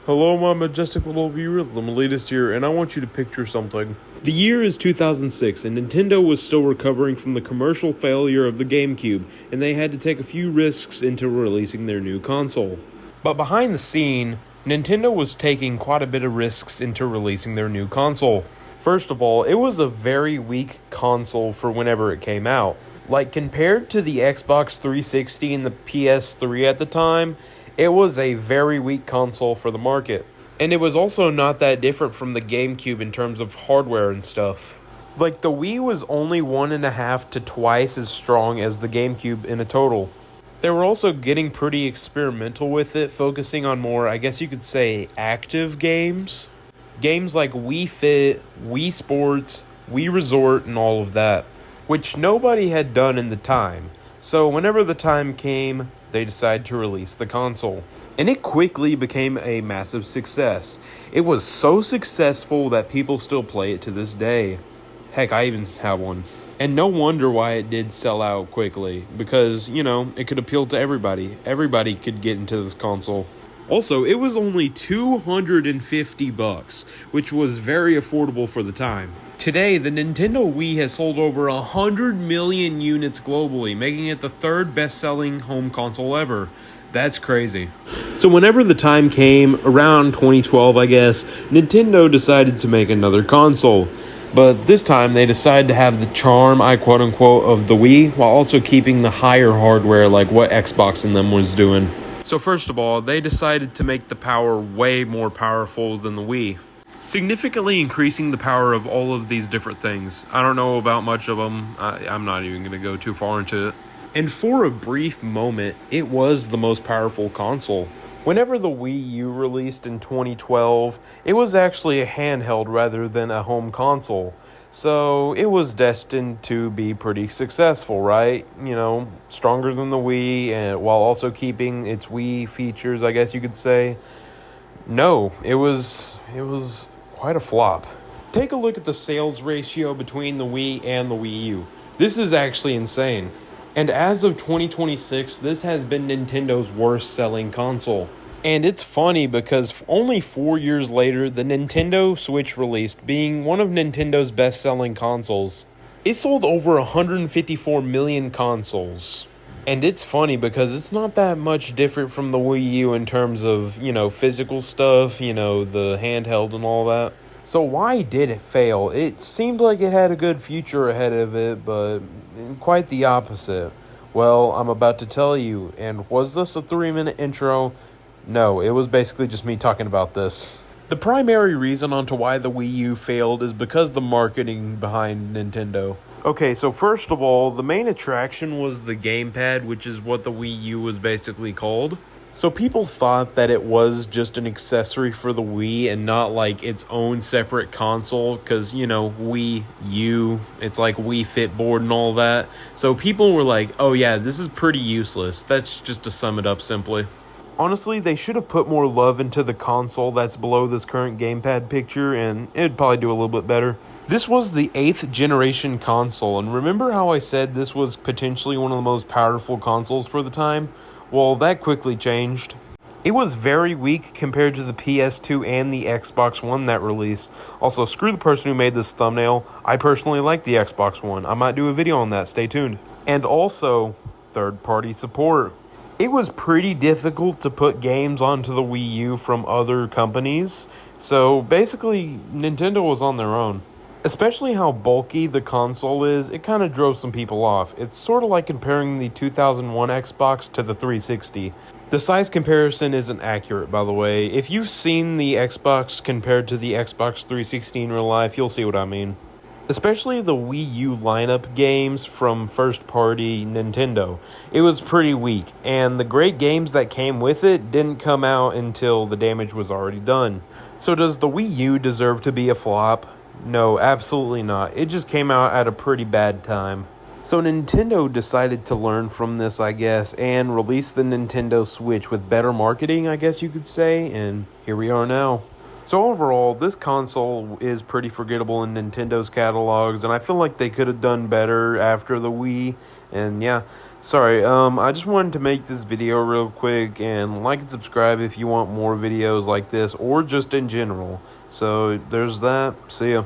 Hello, my majestic little viewer, the latest year, and I want you to picture something. The year is 2006, and Nintendo was still recovering from the commercial failure of the GameCube, and they had to take a few risks into releasing their new console. But behind the scene, Nintendo was taking quite a bit of risks into releasing their new console. First of all, it was a very weak console for whenever it came out. Like, compared to the Xbox 360 and the PS3 at the time, it was a very weak console for the market. And it was also not that different from the GameCube in terms of hardware and stuff. Like, the Wii was only 1.5 to twice as strong as the GameCube in a total. They were also getting pretty experimental with it, focusing on more, I guess you could say, active games. Games like Wii Fit, Wii Sports, Wii Resort, and all of that, which nobody had done in the time. So whenever the time came, they decided to release the console. And it quickly became a massive success. It was so successful that people still play it to this day. Heck, I even have one. And no wonder why it did sell out quickly, because, it could appeal to everybody. Everybody could get into this console. Also, it was only $250, which was very affordable for the time. Today, the Nintendo Wii has sold over 100 million units globally, making it the third best-selling home console ever. That's crazy. So whenever the time came, around 2012 I guess, Nintendo decided to make another console. But this time they decided to have the charm, I quote-unquote, of the Wii, while also keeping the higher hardware like what Xbox and them was doing. So first of all, they decided to make the power way more powerful than the Wii, significantly increasing the power of all of these different things. I don't know about much of them. I'm not even going to go too far into it. And for a brief moment, it was the most powerful console. Whenever the Wii U released in 2012, it was actually a handheld rather than a home console. So it was destined to be pretty successful, right? Stronger than the Wii, and while also keeping its Wii features, I guess you could say. No, it was quite a flop. Take a look at the sales ratio between the Wii and the Wii U. This is actually insane. And as of 2026, this has been Nintendo's worst selling console. And it's funny because only 4 years later, the Nintendo Switch released, being one of Nintendo's best-selling consoles. It sold over 154 million consoles. And it's funny because it's not that much different from the Wii U in terms of, physical stuff, the handheld and all that. So why did it fail? It seemed like it had a good future ahead of it, but quite the opposite. Well, I'm about to tell you. And was this a 3-minute intro? No, it was basically just me talking about this. The primary reason onto why the Wii U failed is because the marketing behind Nintendo. Okay, so first of all, the main attraction was the gamepad, which is what the Wii U was basically called. So people thought that it was just an accessory for the Wii and not like its own separate console, because, Wii U, it's like Wii Fit board and all that. So people were like, oh yeah, this is pretty useless. That's just to sum it up simply. Honestly, they should have put more love into the console that's below this current gamepad picture, and it'd probably do a little bit better. This was the 8th generation console, and remember how I said this was potentially one of the most powerful consoles for the time? Well, that quickly changed. It was very weak compared to the PS2 and the Xbox One that released. Also, screw the person who made this thumbnail. I personally like the Xbox One. I might do a video on that, stay tuned. And also, third-party support. It was pretty difficult to put games onto the Wii U from other companies, so basically Nintendo was on their own. Especially how bulky the console is, it kind of drove some people off. It's sort of like comparing the 2001 Xbox to the 360. The size comparison isn't accurate, by the way. If you've seen the Xbox compared to the Xbox 360 in real life, you'll see what I mean. Especially the Wii U lineup games from first-party Nintendo. It was pretty weak, and the great games that came with it didn't come out until the damage was already done. So does the Wii U deserve to be a flop? No, absolutely not. It just came out at a pretty bad time. So Nintendo decided to learn from this, I guess, and release the Nintendo Switch with better marketing, I guess you could say, and here we are now. So overall, this console is pretty forgettable in Nintendo's catalogs, and I feel like they could have done better after the Wii, and yeah. Sorry, I just wanted to make this video real quick, and like and subscribe if you want more videos like this or just in general. So there's that. See ya.